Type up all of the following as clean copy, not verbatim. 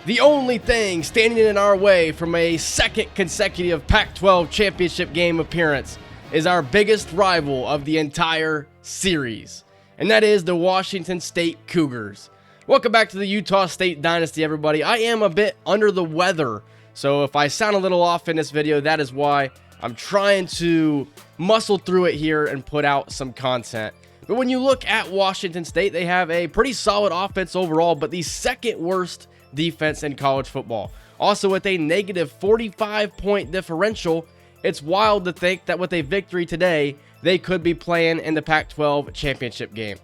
The only thing standing in our way from a second consecutive Pac-12 championship game appearance is our biggest rival of the entire series, and that is the Washington State Cougars. Welcome back to the Utah State Dynasty, everybody. I am a bit under the weather, so if I sound a little off in this video, that is why. I'm trying to muscle through it here and put out some content. But when you look at Washington State, they have a pretty solid offense overall, but the second worst defense in college football. Also with a negative 45-point differential, it's wild to think that with a victory today, they could be playing in the Pac-12 championship game.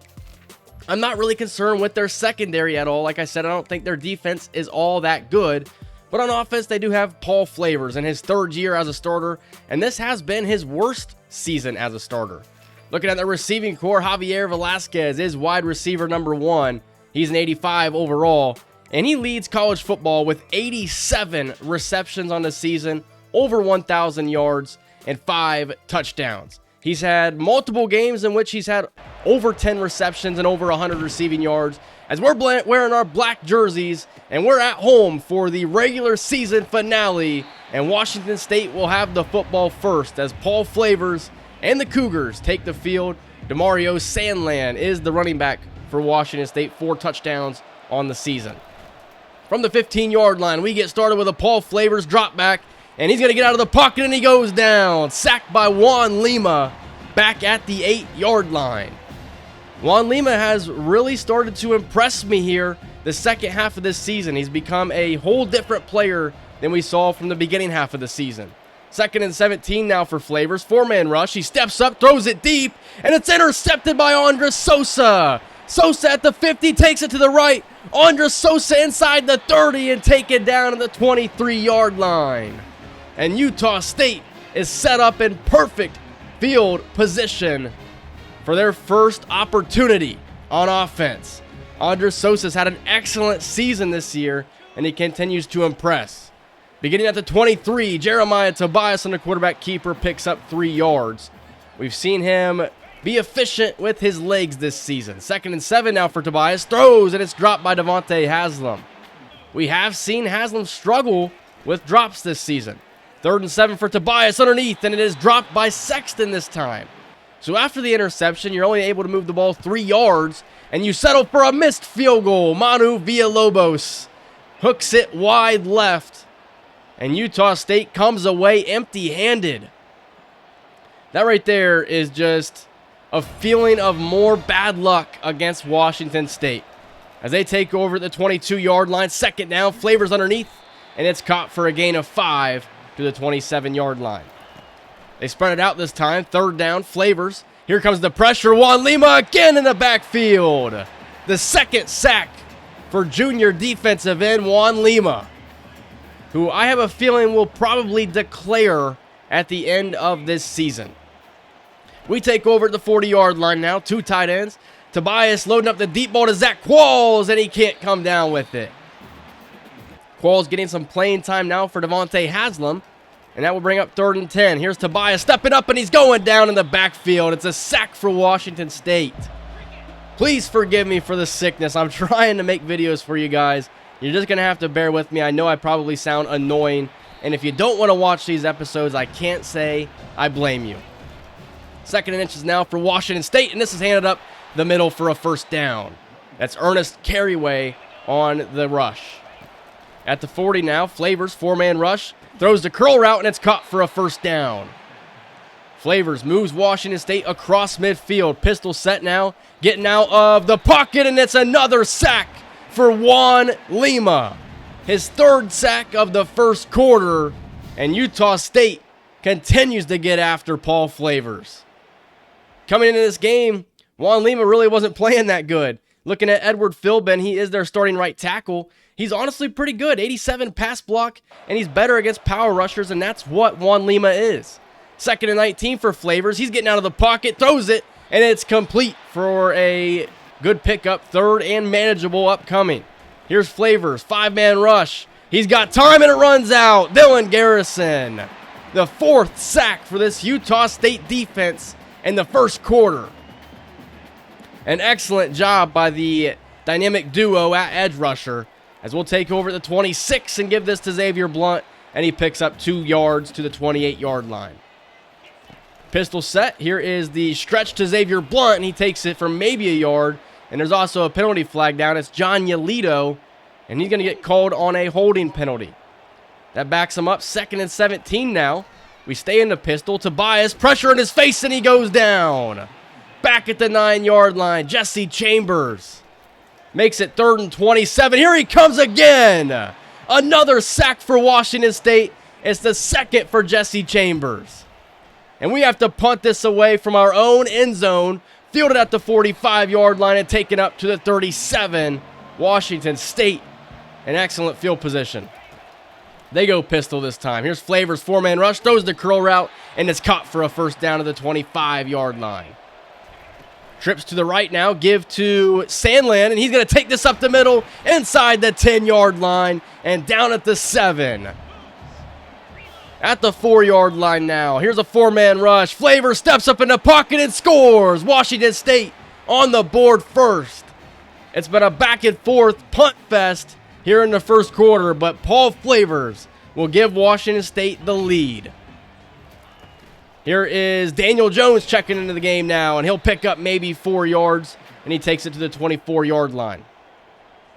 I'm not really concerned with their secondary at all. Like I said, I don't think their defense is all that good. But on offense, they do have Paul Flavors in his third year as a starter, and this has been his worst season as a starter. Looking at the receiving core, Javier Velasquez is wide receiver number 1. He's an 85 overall, and he leads college football with 87 receptions on the season, over 1,000 yards, and 5 touchdowns. He's had multiple games in which he's had over 10 receptions and over 100 receiving yards, as we're wearing our black jerseys and we're at home for the regular season finale, and Washington State will have the football first as Paul Flavors and the Cougars take the field. Demario Sandland is the running back for Washington State, 4 touchdowns on the season. From the 15-yard line, we get started with a Paul Flavors drop back, and he's going to get out of the pocket and he goes down. Sacked by Juan Lima back at the 8-yard line. Juan Lima has really started to impress me here the second half of this season. He's become a whole different player than we saw from the beginning half of the season. 2nd and 17 now for Flavors. 4-man rush. He steps up, throws it deep, and it's intercepted by Andres Sosa. Sosa at the 50 takes it to the right. Andres Sosa inside the 30 and taken down at the 23-yard line. And Utah State is set up in perfect field position for their first opportunity on offense. Andres Sosa's had an excellent season this year, and he continues to impress. Beginning at the 23, Jeremiah Tobias on the quarterback keeper picks up 3 yards. We've seen him be efficient with his legs this season. 2nd and 7 now for Tobias. Throws, and it's dropped by Devontae Haslam. We have seen Haslam struggle with drops this season. 3rd and 7 for Tobias underneath, and it is dropped by Sexton this time. So after the interception, you're only able to move the ball 3 yards, and you settle for a missed field goal. Manu Villalobos hooks it wide left, and Utah State comes away empty-handed. That right there is just a feeling of more bad luck against Washington State. As they take over at the 22-yard line, 2nd down, Flavors underneath, and it's caught for a gain of 5 to the 27-yard line. They spread it out this time. 3rd down, Flavors. Here comes the pressure. Juan Lima again in the backfield. The second sack for junior defensive end Juan Lima, who I have a feeling will probably declare at the end of this season. We take over at the 40-yard line now. 2 tight ends. Tobias loading up the deep ball to Zach Qualls, and he can't come down with it. Qualls getting some playing time now for Devontae Haslam, and that will bring up 3rd and 10. Here's Tobias stepping up, and he's going down in the backfield. It's a sack for Washington State. Please forgive me for the sickness. I'm trying to make videos for you guys. You're just going to have to bear with me. I know I probably sound annoying, and if you don't want to watch these episodes, I can't say I blame you. 2nd and inches now for Washington State, and this is handed up the middle for a 1st down. That's Ernest Carryway on the rush. At the 40 now, Flavors, 4-man rush, throws the curl route, and it's caught for a 1st down. Flavors moves Washington State across midfield. Pistol set now, getting out of the pocket, and it's another sack for Juan Lima. His 3rd sack of the first quarter, and Utah State continues to get after Paul Flavors. Coming into this game, Juan Lima really wasn't playing that good. Looking at Edward Philbin, he is their starting right tackle. He's honestly pretty good, 87 pass block, and he's better against power rushers, and that's what Juan Lima is. 2nd and 19 for Flavors. He's getting out of the pocket, throws it, and it's complete for a good pickup, 3rd and manageable upcoming. Here's Flavors, 5-man rush. He's got time, and it runs out. Dylan Garrison, the 4th sack for this Utah State defense in the first quarter. An excellent job by the dynamic duo at edge rusher. as we'll take over at the 26 and give this to Xavier Blunt, and he picks up 2 yards to the 28-yard line. Pistol set. Here is the stretch to Xavier Blunt, and he takes it for maybe a yard, and there's also a penalty flag down. It's John Yolito, and he's going to get called on a holding penalty. That backs him up. 2nd and 17 now. We stay in the pistol. Tobias, pressure in his face, and he goes down. Back at the 9-yard line, Jesse Chambers makes it 3rd and 27. Here he comes again. Another sack for Washington State. It's the 2nd for Jesse Chambers. And we have to punt this away from our own end zone, fielded at the 45-yard line and taken up to the 37. Washington State, an excellent field position. They go pistol this time. Here's Flavors, 4-man rush, throws the curl route, and it's caught for a first down to the 25-yard line. Trips to the right now, give to Sandland, and he's going to take this up the middle, inside the 10-yard line, and down at the 7. At the 4-yard line now, here's a 4-man rush. Flavors steps up in the pocket and scores. Washington State on the board first. It's been a back-and-forth punt fest here in the first quarter, but Paul Flavors will give Washington State the lead. Here is Daniel Jones checking into the game now, and he'll pick up maybe 4 yards, and he takes it to the 24-yard line.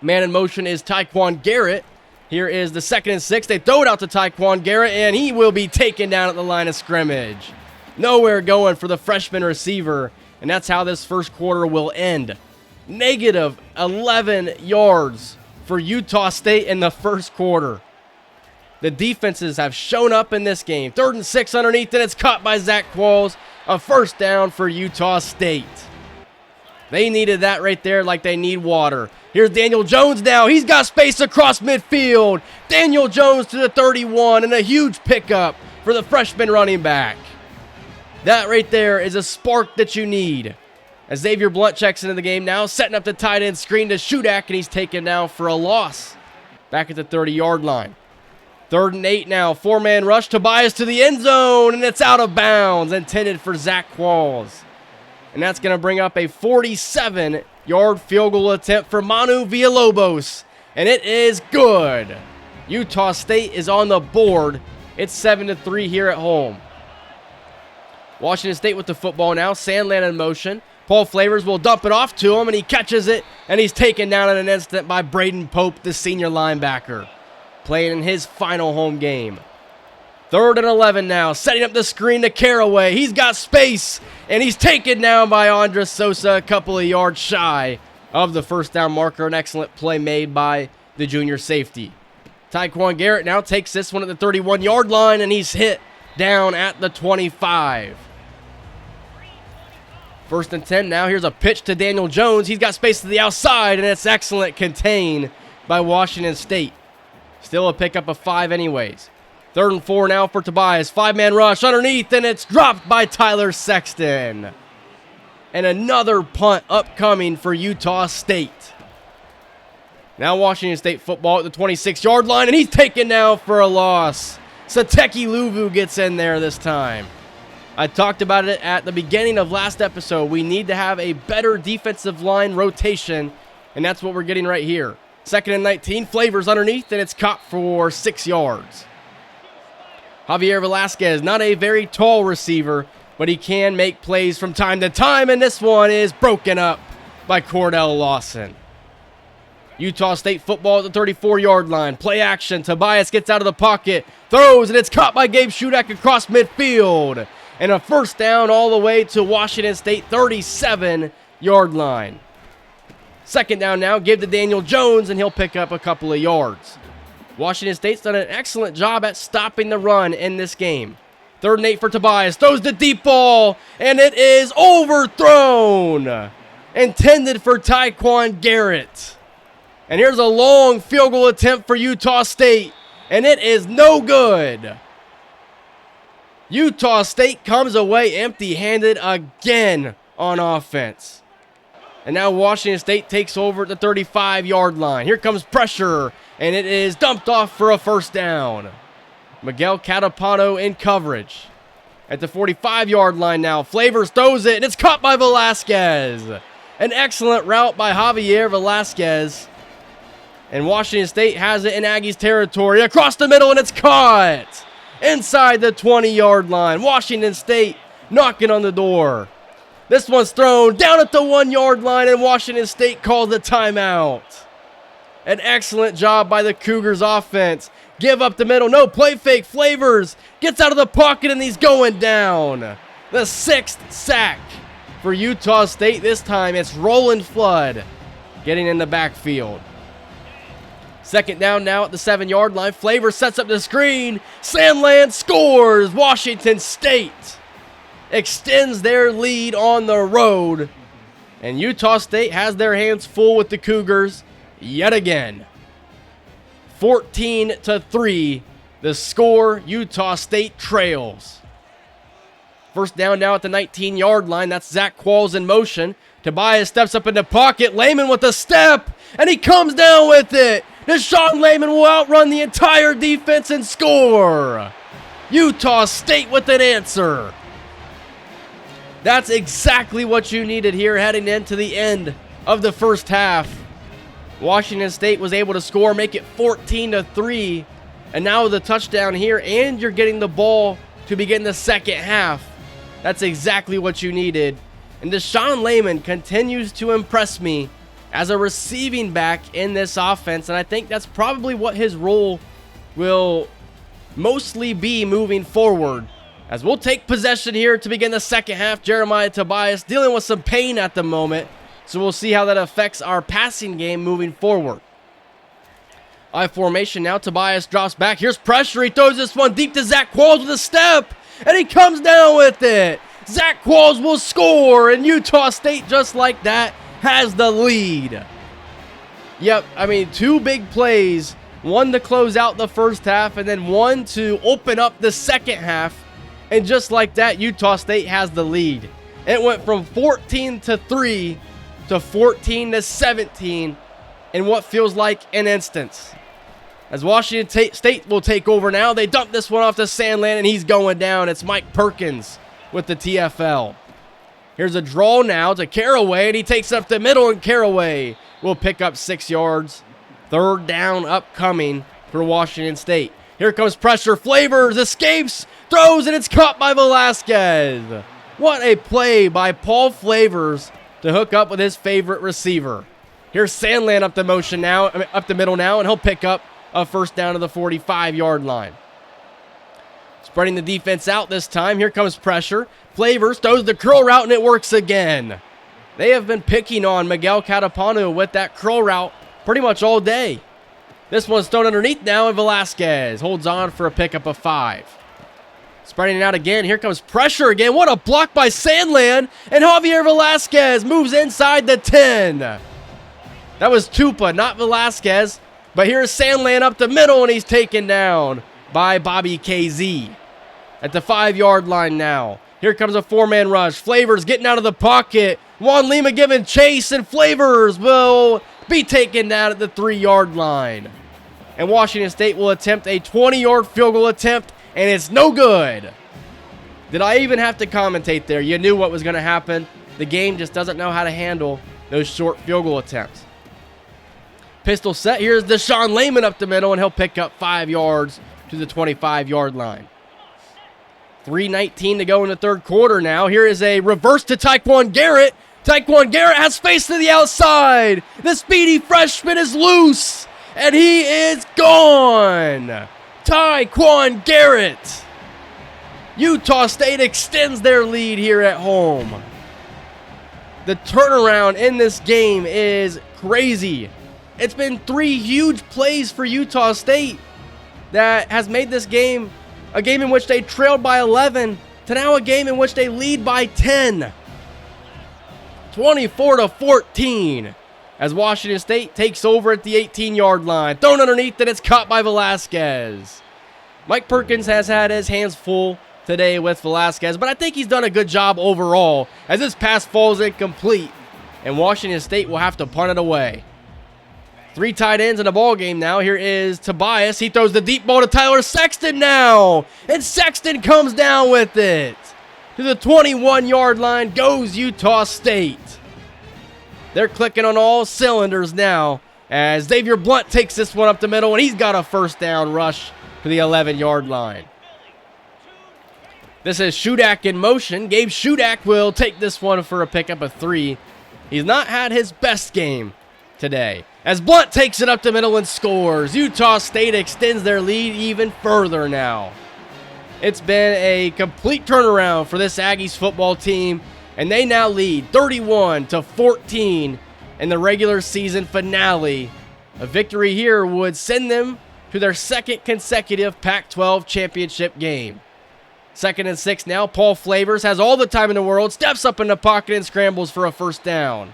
Man in motion is Tyquan Garrett. Here is the 2nd and 6. They throw it out to Tyquan Garrett, and he will be taken down at the line of scrimmage. Nowhere going for the freshman receiver, and that's how this first quarter will end. Negative 11 yards for Utah State in the first quarter. The defenses have shown up in this game. 3rd and 6 underneath, and it's caught by Zach Qualls. A first down for Utah State. They needed that right there like they need water. Here's Daniel Jones now. He's got space across midfield. Daniel Jones to the 31, and a huge pickup for the freshman running back. That right there is a spark that you need. As Xavier Blunt checks into the game now, setting up the tight end screen to Shudak, and he's taken down for a loss. Back at the 30-yard line. 3rd and 8 now. 4-man rush. Tobias to the end zone, and it's out of bounds. Intended for Zach Qualls. And that's going to bring up a 47-yard field goal attempt for Manu Villalobos. And it is good. Utah State is on the board. It's 7-3 here at home. Washington State with the football now. Sandland in motion. Paul Flavors will dump it off to him, and he catches it, and he's taken down in an instant by Braden Pope, the senior linebacker, playing in his final home game. 3rd and 11 now, setting up the screen to Caraway. He's got space, and he's taken down by Andres Sosa, a couple of yards shy of the first down marker. An excellent play made by the junior safety. Tyquan Garrett now takes this one at the 31-yard line, and he's hit down at the 25. 1st and 10 now. Here's a pitch to Daniel Jones. He's got space to the outside, and it's excellent contained by Washington State. Still a pickup of 5 anyways. 3rd and 4 now for Tobias. 5-man rush underneath, and it's dropped by Tyler Sexton. And another punt upcoming for Utah State. Now Washington State football at the 26-yard line, and he's taken down for a loss. Sateki Luvu gets in there this time. I talked about it at the beginning of last episode. We need to have a better defensive line rotation, and that's what we're getting right here. 2nd and 19, Flavors underneath, and it's caught for 6 yards. Javier Velasquez, not a very tall receiver, but he can make plays from time to time, and this one is broken up by Cordell Lawson. Utah State football at the 34-yard line. Play action. Tobias gets out of the pocket, throws, and it's caught by Gabe Shudak across midfield. And a first down all the way to Washington State 37-yard line. 2nd down now, give to Daniel Jones, and he'll pick up a couple of yards. Washington State's done an excellent job at stopping the run in this game. 3rd and 8 for Tobias, throws the deep ball, and it is overthrown. Intended for Tyquan Garrett. And here's a long field goal attempt for Utah State, and it is no good. Utah State comes away empty-handed again on offense. And now Washington State takes over at the 35-yard line. Here comes pressure, and it is dumped off for a first down. Miguel Catapano in coverage. At the 45-yard line now, Flavors throws it, and it's caught by Velasquez. An excellent route by Javier Velasquez. And Washington State has it in Aggies territory. Across the middle, and it's caught inside the 20-yard line. Washington State knocking on the door. This one's thrown down at the 1-yard line, and Washington State calls the timeout. An excellent job by the Cougars offense. Give up the middle. No play fake. Flavors gets out of the pocket, and he's going down. The 6th sack for Utah State. This time it's Roland Flood getting in the backfield. Second down now at the 7-yard line. Flavor sets up the screen. Sandland scores. Washington State extends their lead on the road. And Utah State has their hands full with the Cougars yet again. 14-3. The score, Utah State trails. First down now at the 19-yard line. That's Zach Qualls in motion. Tobias steps up in the pocket. Lehman with a step, and he comes down with it. Deshaun Lehman will outrun the entire defense and score. Utah State with an answer. That's exactly what you needed here heading into the end of the first half. Washington State was able to score, make it 14-3. And now with a touchdown here, and you're getting the ball to begin the second half. That's exactly what you needed. And Deshaun Lehman continues to impress me as a receiving back in this offense, and I think that's probably what his role will mostly be moving forward. As we'll take possession here to begin the second half. Jeremiah Tobias dealing with some pain at the moment, so we'll see how that affects our passing game moving forward. I formation now. Tobias drops back. Here's pressure. He throws this one deep to Zach Qualls with a step, and he comes down with it. Zach Qualls will score, and Utah State, just like that, has the lead. Yep, I mean, 2 big plays. One to close out the first half, and then one to open up the second half. And just like that, Utah State has the lead. It went from 14-3 to 14-17 in what feels like an instant. As Washington State will take over now. They dump this one off to Sandland, and he's going down. It's Mike Perkins with the TFL. Here's a draw now to Caraway, and he takes up the middle, and Caraway will pick up 6 yards. Third down upcoming for Washington State. Here comes pressure. Flavors escapes, throws, and it's caught by Velasquez. What a play by Paul Flavors to hook up with his favorite receiver. Here's Sandland up the motion now, up the middle now, and he'll pick up a first down to the 45-yard line. Spreading the defense out this time. Here comes pressure. Flavors throws the curl route, and it works again. They have been picking on Miguel Catapano with that curl route pretty much all day. This one's thrown underneath now, and Velasquez holds on for a pickup of 5. Spreading it out again. Here comes pressure again. What a block by Sandland, and Javier Velasquez moves inside the 10. That was Tupa, not Velasquez. But here's Sandland up the middle, and he's taken down by Bobby KZ. At the 5-yard line now. Here comes a 4-man rush. Flavors getting out of the pocket. Juan Lima giving chase, and Flavors will be taken down at the 3-yard line. And Washington State will attempt a 20-yard field goal attempt, and it's no good. Did I even have to commentate there? You knew what was going to happen. The game just doesn't know how to handle those short field goal attempts. Pistol set. Here's Deshaun Lehman up the middle, and he'll pick up 5 yards to the 25-yard line. 3:19 to go in the third quarter now. Here is a reverse to Tyquan Garrett. Tyquan Garrett has space to the outside. The speedy freshman is loose, and he is gone. Tyquan Garrett. Utah State extends their lead here at home. The turnaround in this game is crazy. It's been 3 huge plays for Utah State that has made this game a game in which they trailed by 11 to now a game in which they lead by 10. 24-14 as Washington State takes over at the 18-yard line. Thrown underneath, and it's caught by Velasquez. Mike Perkins has had his hands full today with Velasquez, but I think he's done a good job overall as this pass falls incomplete, and Washington State will have to punt it away. 3 tight ends in the ball game now. Here is Tobias. He throws the deep ball to Tyler Sexton now, and Sexton comes down with it. To the 21-yard line goes Utah State. They're clicking on all cylinders now as Xavier Blunt takes this one up the middle, and he's got a first down rush to the 11-yard line. This is Shudak in motion. Gabe Shudak will take this one for a pickup of 3. He's not had his best game today, as Blunt takes it up the middle and scores. Utah State extends their lead even further now. It's been a complete turnaround for this Aggies football team, and they now lead 31-14 in the regular season finale. A victory here would send them to their second consecutive Pac-12 championship game. 2nd and 6 now. Paul Flavors has all the time in the world, steps up in the pocket and scrambles for a first down.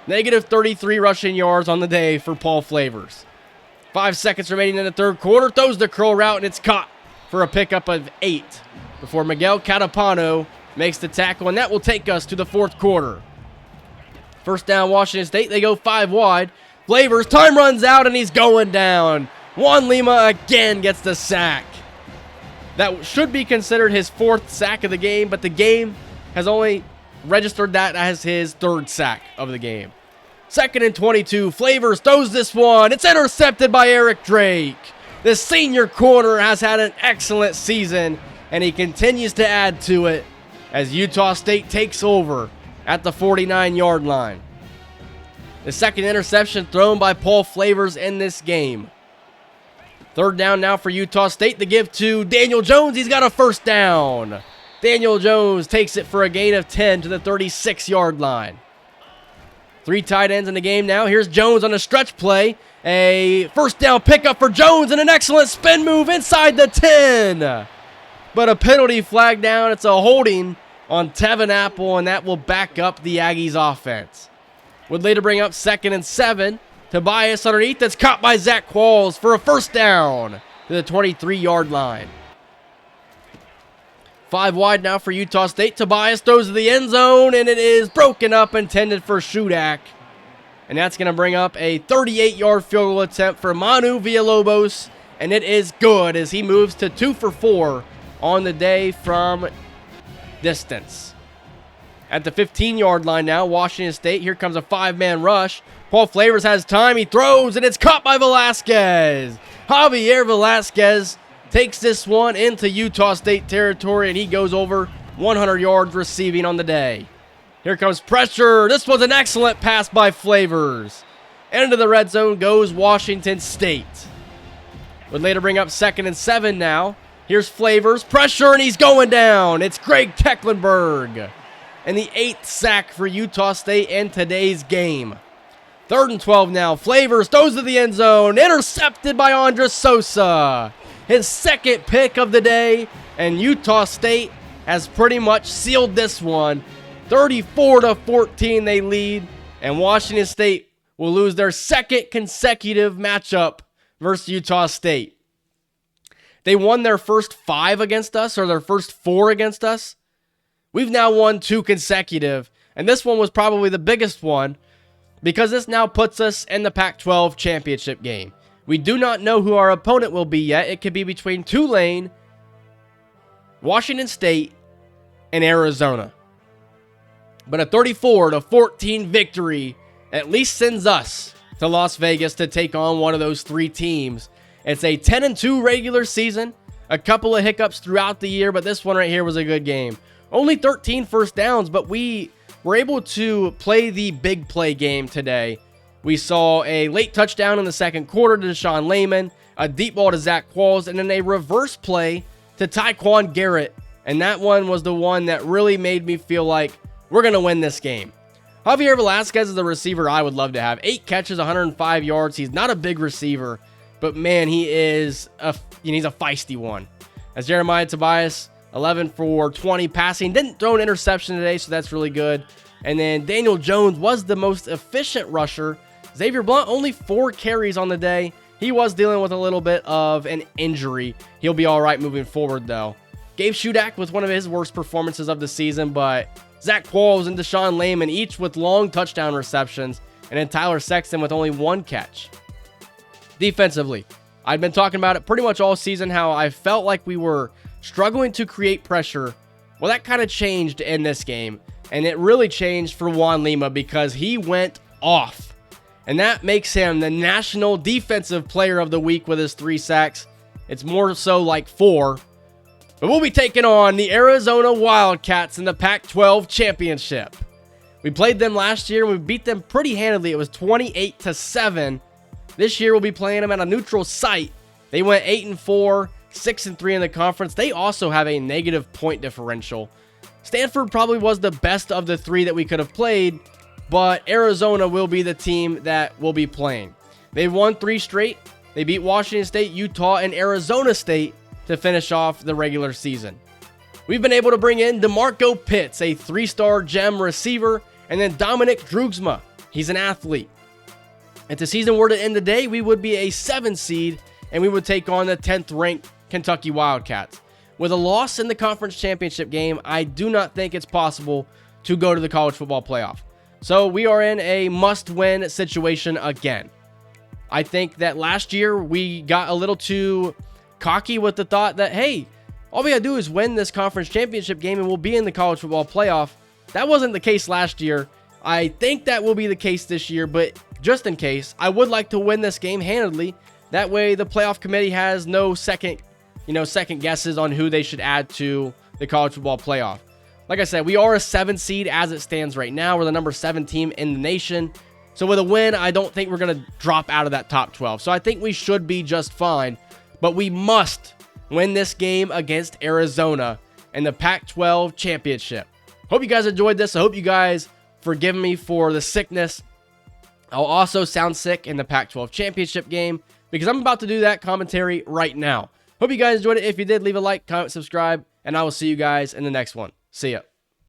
Negative 33 rushing yards on the day for Paul Flavors. 5 seconds remaining in the third quarter. Throws the curl route, and it's caught for a pickup of 8 before Miguel Catapano makes the tackle, and that will take us to the fourth quarter. First down, Washington State. They go 5 wide. Flavors, time runs out, and he's going down. Juan Lima again gets the sack. That should be considered his 4th sack of the game, but the game has only registered that as his 3rd sack of the game. 2nd and 22. Flavors throws this one. It's intercepted by Eric Drake. The senior corner has had an excellent season, and he continues to add to it as Utah State takes over at the 49-yard line. The second interception thrown by Paul Flavors in this game. 3rd down now for Utah State. The give to Daniel Jones. He's got a first down. Daniel Jones takes it for a gain of 10 to the 36-yard line. 3 tight ends in the game now. Here's Jones on a stretch play. A first down pickup for Jones and an excellent spin move inside the 10. But a penalty flag down. It's a holding on Tevin Apple, and that will back up the Aggies offense. Would later bring up 2nd and 7. Tobias underneath. That's caught by Zach Qualls for a first down to the 23-yard line. 5 wide now for Utah State. Tobias throws to the end zone, and it is broken up, intended for Shudak. And that's going to bring up a 38-yard field goal attempt for Manu Villalobos, and it is good as he moves to 2 for 4 on the day from distance. At the 15-yard line now, Washington State. Here comes a 5-man rush. Paul Flavors has time. He throws, and it's caught by Velasquez. Javier Velasquez takes this one into Utah State territory, and he goes over 100 yards receiving on the day. Here comes pressure. This was an excellent pass by Flavors. Into the red zone goes Washington State. Would later bring up 2nd and 7 now. Here's Flavors. Pressure, and he's going down. It's Greg Tecklenburg. And the 8th sack for Utah State in today's game. 3rd and 12 now. Flavors throws to the end zone. Intercepted by Andres Sosa. His 2nd pick of the day. And Utah State has pretty much sealed this one. 34-14 they lead. And Washington State will lose their 2nd consecutive matchup versus Utah State. They won their first 5 against us, or their first 4 against us. We've now won 2 consecutive, and this one was probably the biggest one because this now puts us in the Pac-12 championship game. We do not know who our opponent will be yet. It could be between Tulane, Washington State, and Arizona. But a 34-14 victory at least sends us to Las Vegas to take on one of those 3 teams. It's a 10-2 regular season, a couple of hiccups throughout the year, but this one right here was a good game. Only 13 first downs, but we were able to play the big play game today. We saw a late touchdown in the second quarter to Deshaun Layman, a deep ball to Zach Qualls, and then a reverse play to Tyquan Garrett. And that one was the one that really made me feel like we're going to win this game. Javier Velasquez is the receiver I would love to have. 8 catches, 105 yards. He's not a big receiver, but man, he's a feisty one. As Jeremiah Tobias, 11 for 20 passing. Didn't throw an interception today, so that's really good. And then Daniel Jones was the most efficient rusher. Xavier Blunt, only 4 carries on the day. He was dealing with a little bit of an injury. He'll be all right moving forward, though. Gabe Shudak with one of his worst performances of the season, but Zach Qualls and Deshaun Layman, each with long touchdown receptions, and then Tyler Sexton with only 1 catch. Defensively, I've been talking about it pretty much all season, how I felt like we were struggling to create pressure. Well, that kind of changed in this game, and it really changed for Juan Lima because he went off. and that makes him the National Defensive Player of the Week with his 3 sacks. It's more so like 4. But we'll be taking on the Arizona Wildcats in the Pac-12 Championship. We played them last year, and we beat them pretty handily. It was 28-7. This year, we'll be playing them at a neutral site. They went 8-4, 6-3 in the conference. They also have a negative point differential. Stanford probably was the best of the 3 that we could have played, but Arizona will be the team that will be playing. They've won 3 straight. They beat Washington State, Utah, and Arizona State to finish off the regular season. We've been able to bring in DeMarco Pitts, a 3-star gem receiver, and then Dominic Drugsma. He's an athlete. If the season were to end today, we would be a 7 seed, and we would take on the 10th ranked Kentucky Wildcats. With a loss in the conference championship game, I do not think it's possible to go to the college football playoff. So we are in a must-win situation again. I think that last year we got a little too cocky with the thought that, hey, all we gotta do is win this conference championship game and we'll be in the college football playoff. That wasn't the case last year. I think that will be the case this year, but just in case, I would like to win this game handedly. That way the playoff committee has no second guesses on who they should add to the college football playoff. Like I said, we are a 7 seed as it stands right now. We're the number 7 team in the nation. So with a win, I don't think we're going to drop out of that top 12. So I think we should be just fine. But we must win this game against Arizona in the Pac-12 championship. Hope you guys enjoyed this. I hope you guys forgive me for the sickness. I'll also sound sick in the Pac-12 championship game because I'm about to do that commentary right now. Hope you guys enjoyed it. If you did, leave a like, comment, subscribe, and I will see you guys in the next one. See ya.